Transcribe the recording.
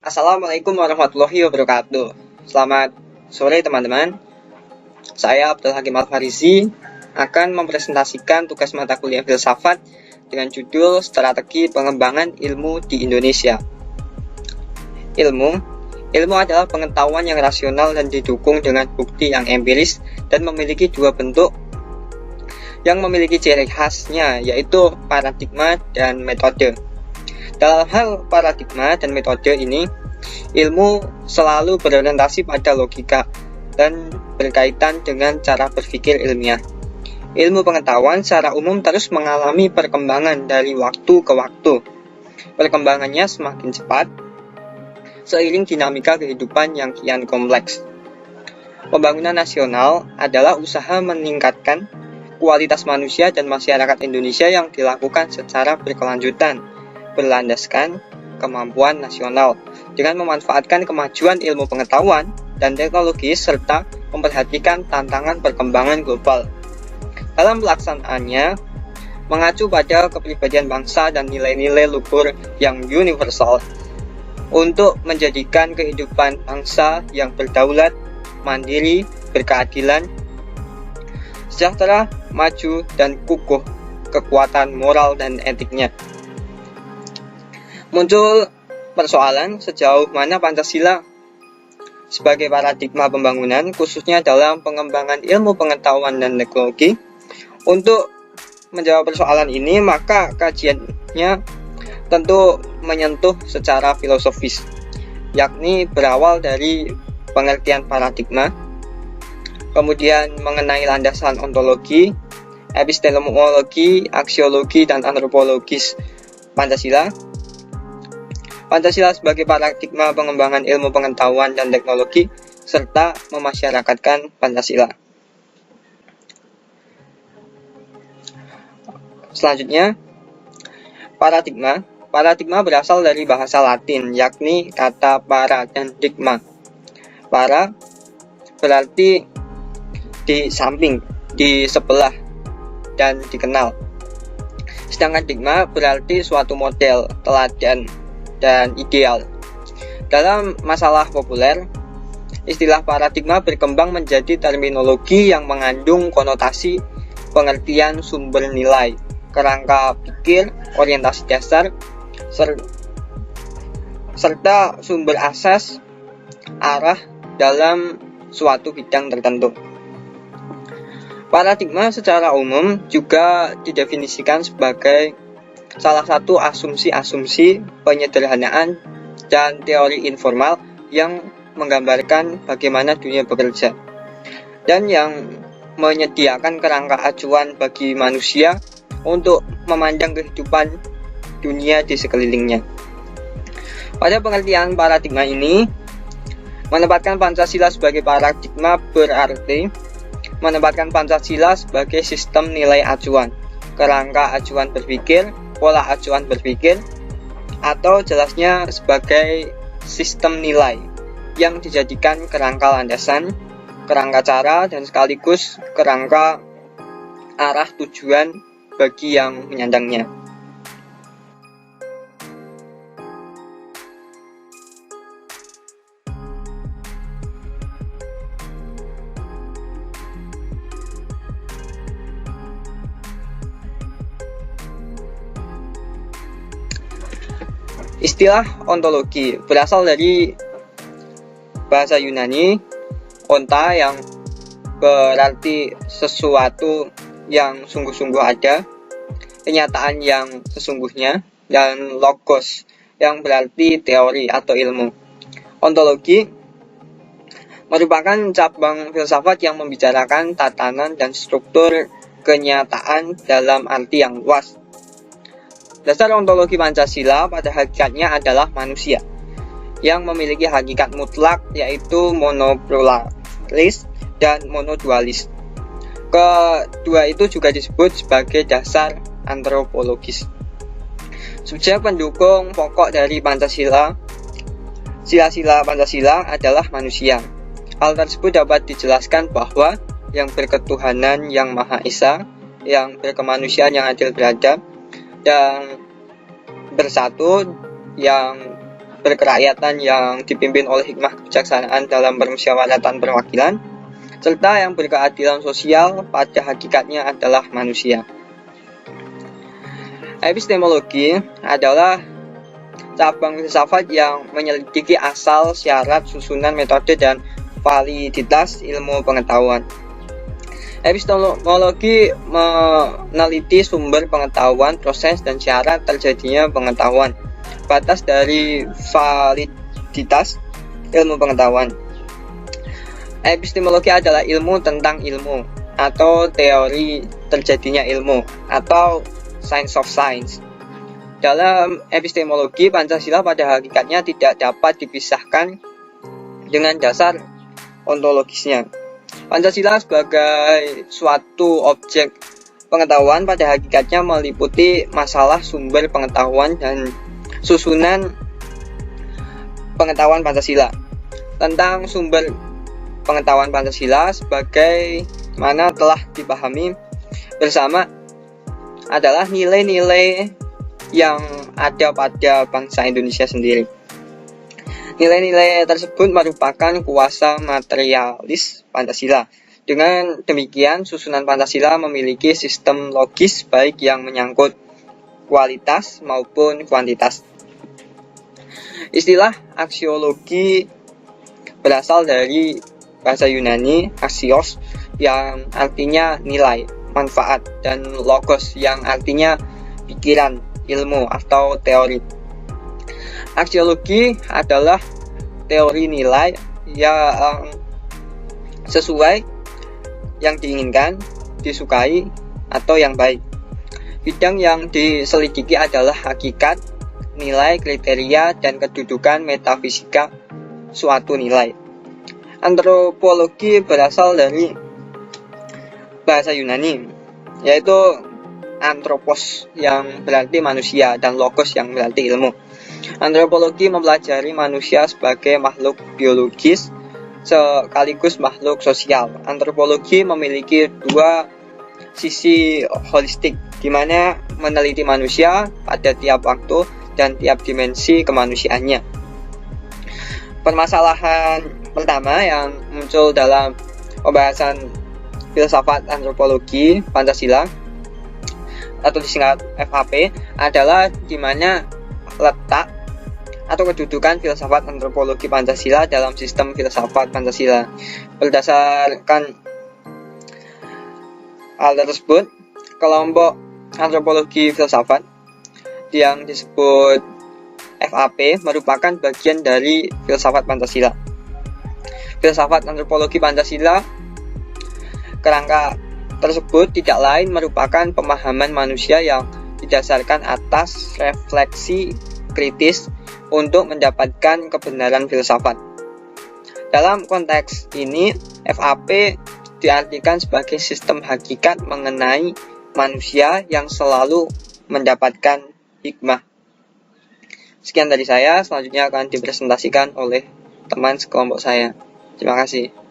Assalamualaikum warahmatullahi wabarakatuh. Selamat sore teman-teman. Saya Abdul Hakim Al-Farizi akan mempresentasikan tugas mata kuliah filsafat dengan judul Strategi Pengembangan Ilmu di Indonesia. Ilmu adalah pengetahuan yang rasional dan didukung dengan bukti yang empiris dan memiliki dua bentuk yang memiliki ciri khasnya, yaitu paradigma dan metode. Dalam hal paradigma dan metode ini, ilmu selalu berorientasi pada logika dan berkaitan dengan cara berpikir ilmiah. Ilmu pengetahuan secara umum terus mengalami perkembangan dari waktu ke waktu. Perkembangannya semakin cepat seiring dinamika kehidupan yang kian kompleks. Pembangunan nasional adalah usaha meningkatkan kualitas manusia dan masyarakat Indonesia yang dilakukan secara berkelanjutan, berlandaskan kemampuan nasional dengan memanfaatkan kemajuan ilmu pengetahuan dan teknologi serta memperhatikan tantangan perkembangan global. Dalam pelaksanaannya, mengacu pada kepribadian bangsa dan nilai-nilai luhur yang universal untuk menjadikan kehidupan bangsa yang berdaulat, mandiri, berkeadilan, sejahtera, maju, dan kukuh kekuatan moral dan etiknya. Muncul persoalan sejauh mana Pancasila sebagai paradigma pembangunan, khususnya dalam pengembangan ilmu pengetahuan dan teknologi. Untuk menjawab persoalan ini, maka kajiannya tentu menyentuh secara filosofis, yakni berawal dari pengertian paradigma, kemudian mengenai landasan ontologi, epistemologi, aksiologi, dan antropologis Pancasila. Pancasila sebagai paradigma pengembangan ilmu pengetahuan dan teknologi, serta memasyarakatkan Pancasila. Selanjutnya, paradigma. Paradigma berasal dari bahasa Latin, yakni kata para dan digma. Para berarti di samping, di sebelah, dan dikenal. Sedangkan digma berarti suatu model, teladan, dan ideal. Dalam masalah populer, istilah paradigma berkembang menjadi terminologi yang mengandung konotasi pengertian sumber nilai, kerangka pikir, orientasi dasar, serta sumber asas arah dalam suatu bidang tertentu. Paradigma secara umum juga didefinisikan sebagai salah satu asumsi-asumsi penyederhanaan dan teori informal yang menggambarkan bagaimana dunia bekerja dan yang menyediakan kerangka acuan bagi manusia untuk memandang kehidupan dunia di sekelilingnya. Pada pengertian paradigma ini, menempatkan Pancasila sebagai paradigma berarti menempatkan Pancasila sebagai sistem nilai acuan, kerangka acuan berpikir, pola acuan berpikir, atau jelasnya sebagai sistem nilai yang dijadikan kerangka landasan, kerangka cara, dan sekaligus kerangka arah tujuan bagi yang menyandangnya. Istilah ontologi berasal dari bahasa Yunani onta yang berarti sesuatu yang sungguh-sungguh ada, kenyataan yang sesungguhnya, dan logos yang berarti teori atau ilmu. Ontologi merupakan cabang filsafat yang membicarakan tatanan dan struktur kenyataan dalam arti yang luas. Dasar ontologi Pancasila pada hakikatnya adalah manusia yang memiliki hakikat mutlak, yaitu monopluralis dan monodualis. Kedua itu juga disebut sebagai dasar antropologis. Subjek pendukung pokok dari Pancasila, sila-sila Pancasila adalah manusia. Hal tersebut dapat dijelaskan bahwa yang berketuhanan yang Maha Esa, yang berkemanusiaan yang adil beradab, dan bersatu, yang berkerakyatan yang dipimpin oleh hikmah kebijaksanaan dalam permusyawaratan perwakilan, serta yang berkeadilan sosial pada hakikatnya adalah manusia. Epistemologi adalah cabang filsafat yang menyelidiki asal, syarat, susunan, metode, dan validitas ilmu pengetahuan. Epistemologi meneliti sumber pengetahuan, proses, dan syarat terjadinya pengetahuan, batas dari validitas ilmu pengetahuan. Epistemologi adalah ilmu tentang ilmu, atau teori terjadinya ilmu, atau science of science. Dalam epistemologi, Pancasila pada hakikatnya tidak dapat dipisahkan dengan dasar ontologisnya. Pancasila sebagai suatu objek pengetahuan pada hakikatnya meliputi masalah sumber pengetahuan dan susunan pengetahuan Pancasila. Tentang sumber pengetahuan Pancasila sebagai mana telah dipahami bersama adalah nilai-nilai yang ada pada bangsa Indonesia sendiri. Nilai-nilai tersebut merupakan kuasa materialis Pancasila. Dengan demikian, susunan Pancasila memiliki sistem logis baik yang menyangkut kualitas maupun kuantitas. Istilah aksiologi berasal dari bahasa Yunani axios yang artinya nilai, manfaat, dan logos yang artinya pikiran, ilmu, atau teori. Aksiologi adalah teori nilai yang sesuai, yang diinginkan, disukai, atau yang baik. Bidang yang diselidiki adalah hakikat, nilai, kriteria, dan kedudukan metafisika suatu nilai. Antropologi berasal dari bahasa Yunani, yaitu anthropos yang berarti manusia dan logos yang berarti ilmu. Antropologi mempelajari manusia sebagai makhluk biologis sekaligus makhluk sosial. Antropologi memiliki dua sisi holistik, di mana meneliti manusia pada tiap waktu dan tiap dimensi kemanusiaannya. Permasalahan pertama yang muncul dalam pembahasan filsafat antropologi Pancasila atau disingkat FAP adalah di mana letak atau kedudukan filsafat antropologi Pancasila dalam sistem filsafat Pancasila. Berdasarkan hal tersebut, kelompok antropologi filsafat yang disebut FAP merupakan bagian dari filsafat Pancasila. Filsafat antropologi Pancasila kerangka tersebut tidak lain merupakan pemahaman manusia yang didasarkan atas refleksi kritis untuk mendapatkan kebenaran filsafat. Dalam konteks ini, FAP diartikan sebagai sistem hakikat mengenai manusia yang selalu mendapatkan hikmah. Sekian dari saya, selanjutnya akan dipresentasikan oleh teman sekelompok saya. Terima kasih.